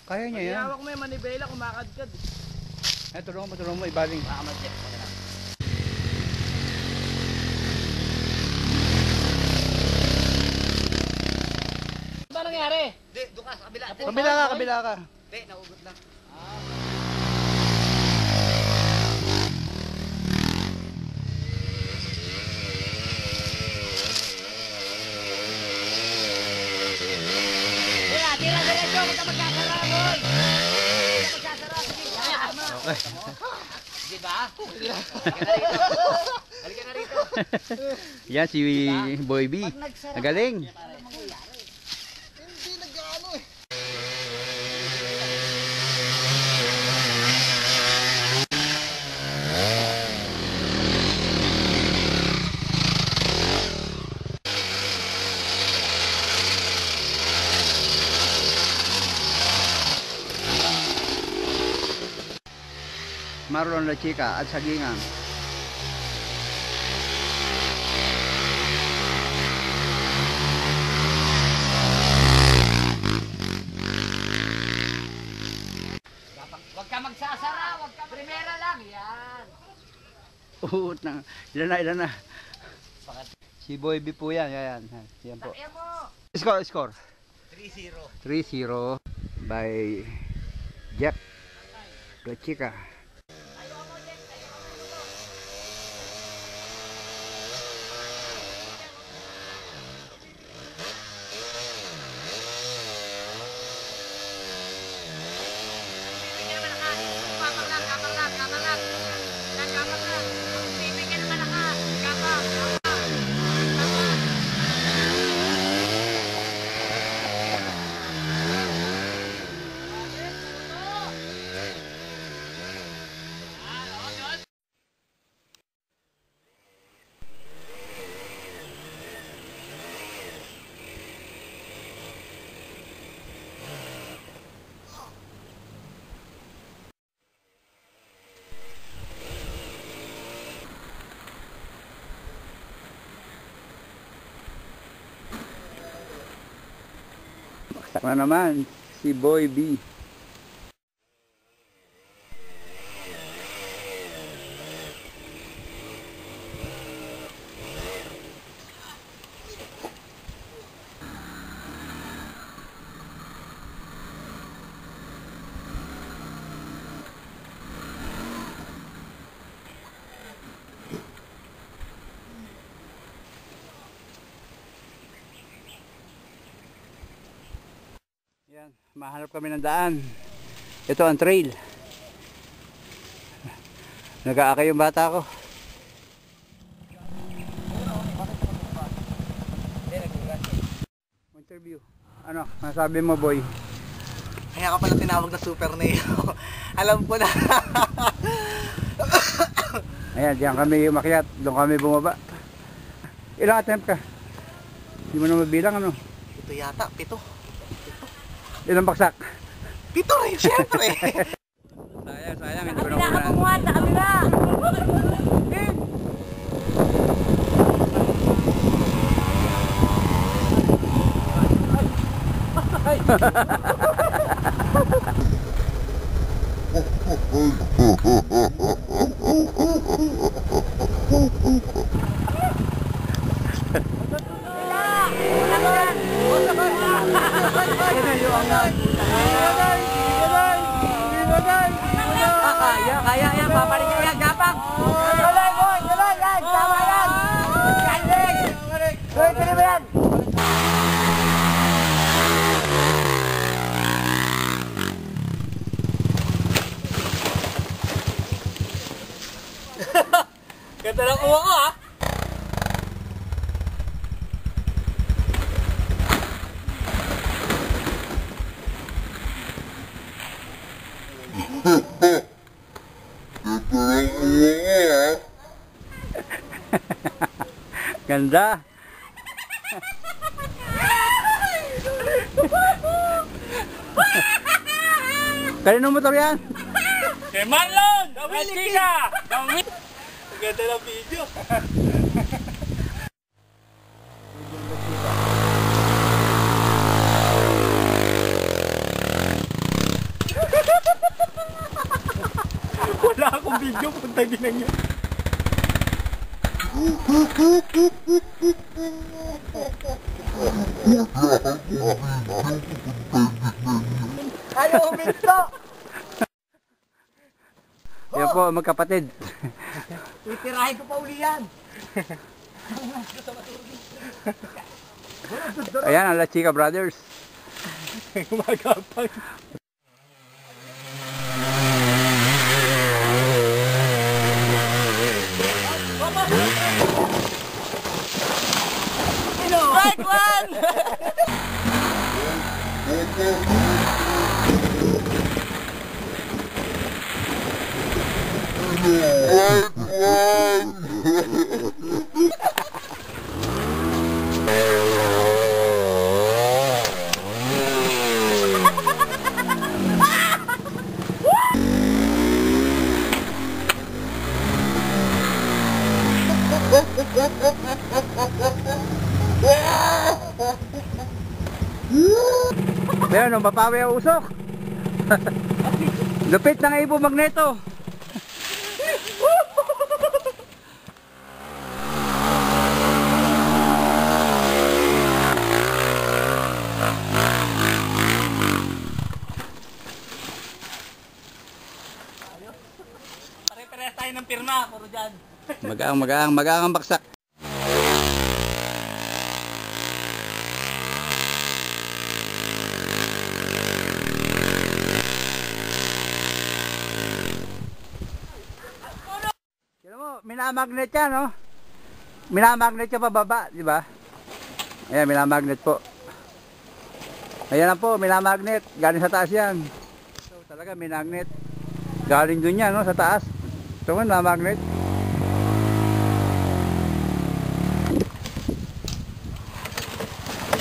Kaya niya yan. Hawak mo yung manibela, kumakadkad. Ay, tulungan mo, ibaling. Ano ba nangyari? Hindi, doon ka sa kabila. Kabila ka. Hindi, naugot lang. Tira diretso, huwag ka magkasara, boy! Huwag ka magkasara, sige. Okay. Diba? Halika na rito. Yan si Boy B. Nagaling. Hindi nag-ano eh. Marlon La Chica at Sagingang. Huwag ka magsasara, huwag ka primera lang, yan. Uut na. Ilan na. Si Boy B po yan. Yan po. Takya mo. Score. 3-0. 3-0 by Jack La Chica. Baksak na naman si Boy B. Yan, mahanap kami ng daan. Ito ang trail. Nag-aakay yung bata ko. Interview. Ano, masabi mo, boy? Kaya ka pala tinawag na Super Neo. Alam ko na. Ayan, diyan kami umakyat. Doon kami bumaba. Ilang attempt ka? Hindi mo na mabilang, ano? Ito yata, 7. Ilang baksak? 7 rin, syempre. Sayang, hindi ko na Kabila ka bumuhat, sa kabila. Kaya yan, paparin niya yan, gapang. Galay, boy, galay, yan, tama yan. Galing. Boy, pili mo yan. Ganda lang uwa ko ha. Ganda. Kanino motor yan? Kay Marlon! Dawili ka! Dawili! Ganda ng video. akong video, punta din na niya. Ayaw uminto! Yan po, magkapatid. Titirahin ko pa uli yan. Ayan, ang La Chica Brothers. Gumagapang. Right one! Meron, nung mapawi ang usok. Lupit ng Ibo Magneto. Pare-parehas tayo ng pirma, puro dyan. Magaang ang baksak. Minamagnet yan, no? Minamagnet siya pababa, di ba? Ayan, minamagnet po. Ayan lang po, minamagnet. Galing sa taas yan. So, talaga, minagnet. Galing dun yan, no? Sa taas. Ito nga, minamagnet.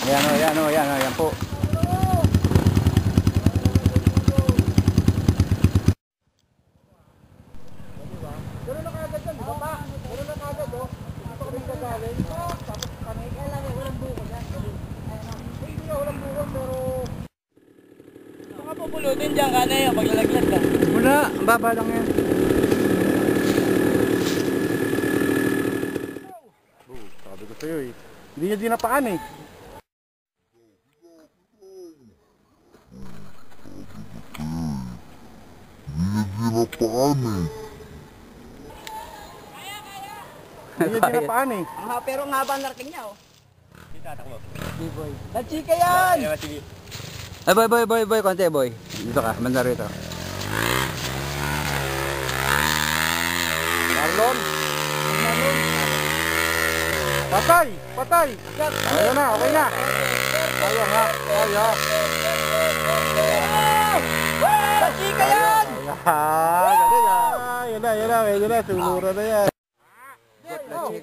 Ayan po. Pupulutin dyan ka na yun, paglalaglag ka. Muna, ang baba lang yan. Sabi ko sa'yo eh. Hindi niya dinapaan eh. Hindi niya dinapaan eh. Pero ang haba ang narking niya, oh. La Chica yan! Ay, boy, konti, boy. Dito ka, banda rito. Marlon! Patay! Patay! Ayaw na, okay na. Ayaw nga, ayaw. La Chica yan! Galing ah. Yun na, sulura na yan.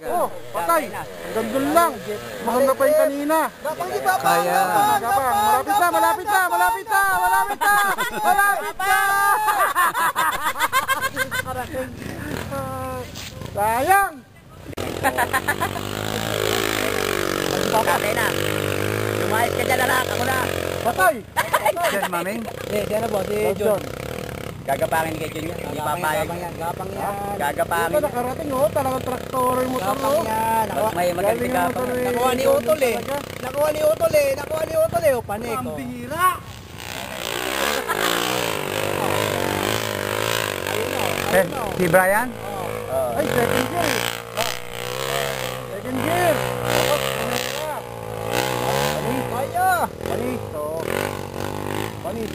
Oh, patay! Gandun lang. Mahal na pa yung kanina. Kaya. Gapang, malapit na! Sayang! Okay na. Lumayas ka dyan na lang, ako na. Patay! Diyan, maming. Diyan na po, si John. Gagapangin ni kay John yan. Hindi papayag. Gapang yan. Gagapangin. Ito nakarating oh, talagang traktor yung motor oh. May magandang gapang. Nakuha ni Utol eh. Nakuha ni Utol eh. O, panik oh. Ang bihira! Si Brian? Ay, second gear eh. Second gear! Panis! Oh. Panis!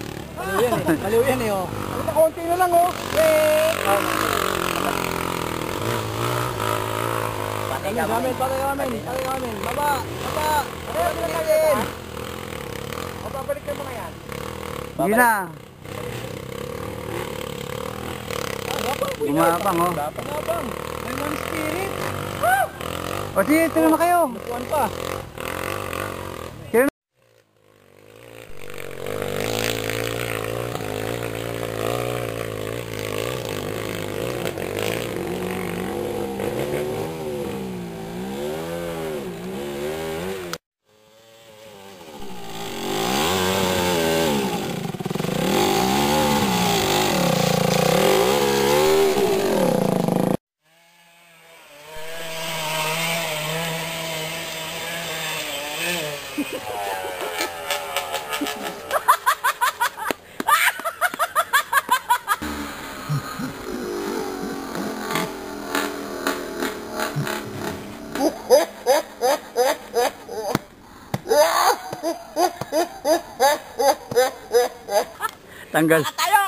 Maliw yan eh oh. Ito, konti na lang oh. Patay kami. Baba. Babalik ka mo na yan. Hindi na. Gumapang, oh. Gapang. May one spirit. O, sige, ito naman kayo. Lutuan pa. Tanggal. Tayo!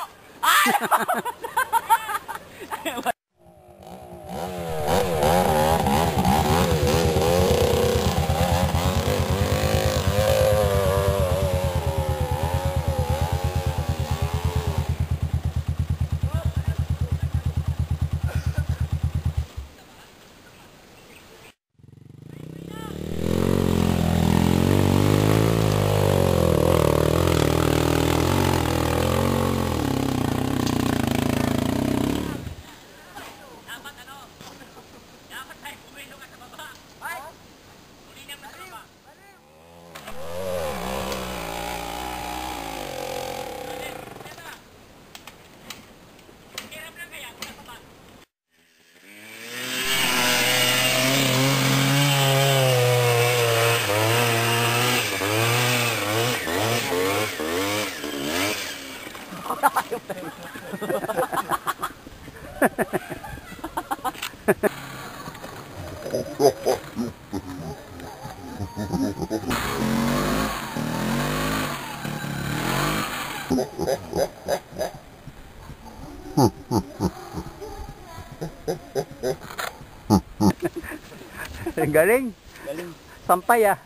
Galing. Galing. Sampay ah.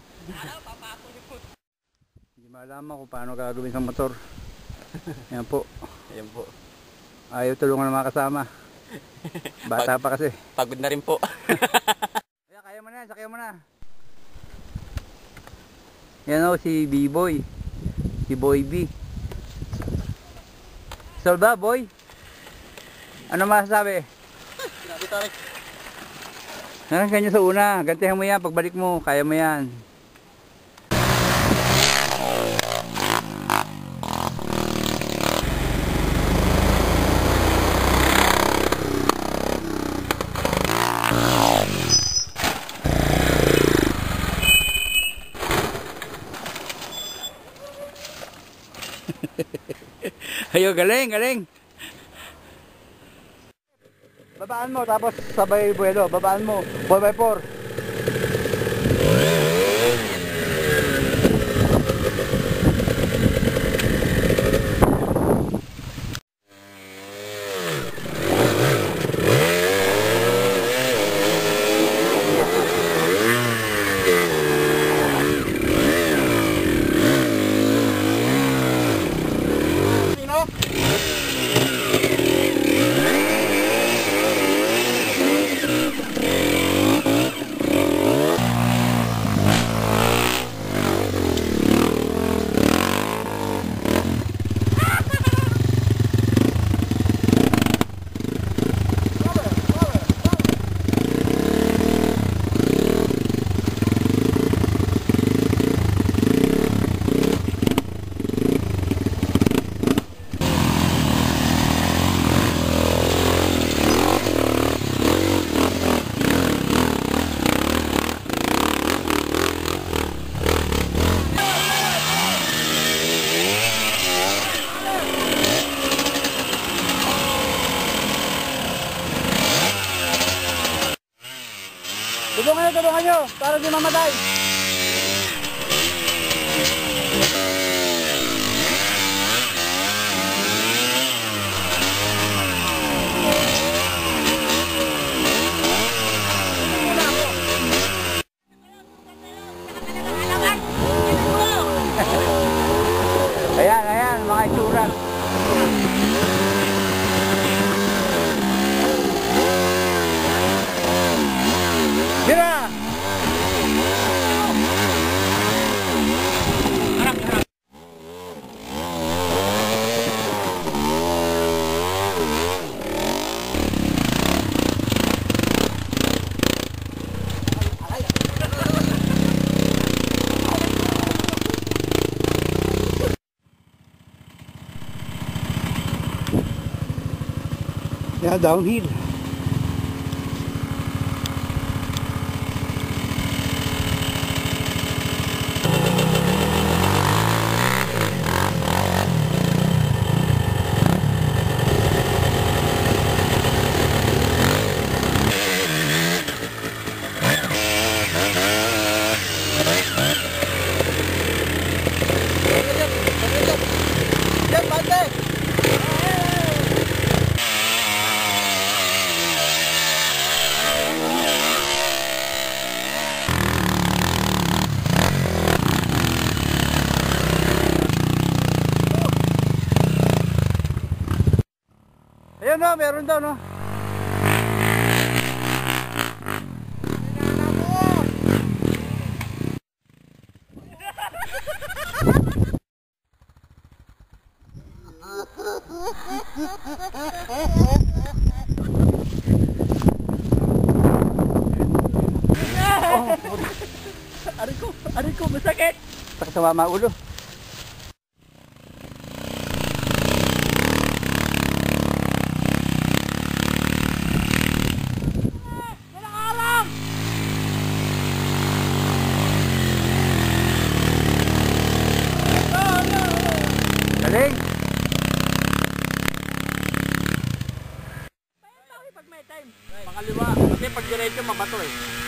Hindi malaman kung paano gagawin sa motor. Ayan po. Ayan po. Ayaw tulungan ng mga kasama. Bata pa kasi. Pagod na rin po. Kaya mo na, sakyan mo na. Yan o, si B-Boy. Si Boy B. Solba, boy? Ano masasabi? Sinabi tayo. Ano ganyan sa una? Gantihan mo yan, pagbalik mo, kaya mo yan. Ayo, galing, galing. Babaan mo, tapos sabay buwelo. Babaan mo, 4x4. Tulungan nyo, para di mamatay. Ayan, ayan, mga itsura. Tira! Yeah, downhill. Yan, bante! Ayan o, meron daw no. Aray ko, masakit. Sakit sa mama ulo. Galing. Pag may time, makaliwa. Kasi pag diretso, mabato eh.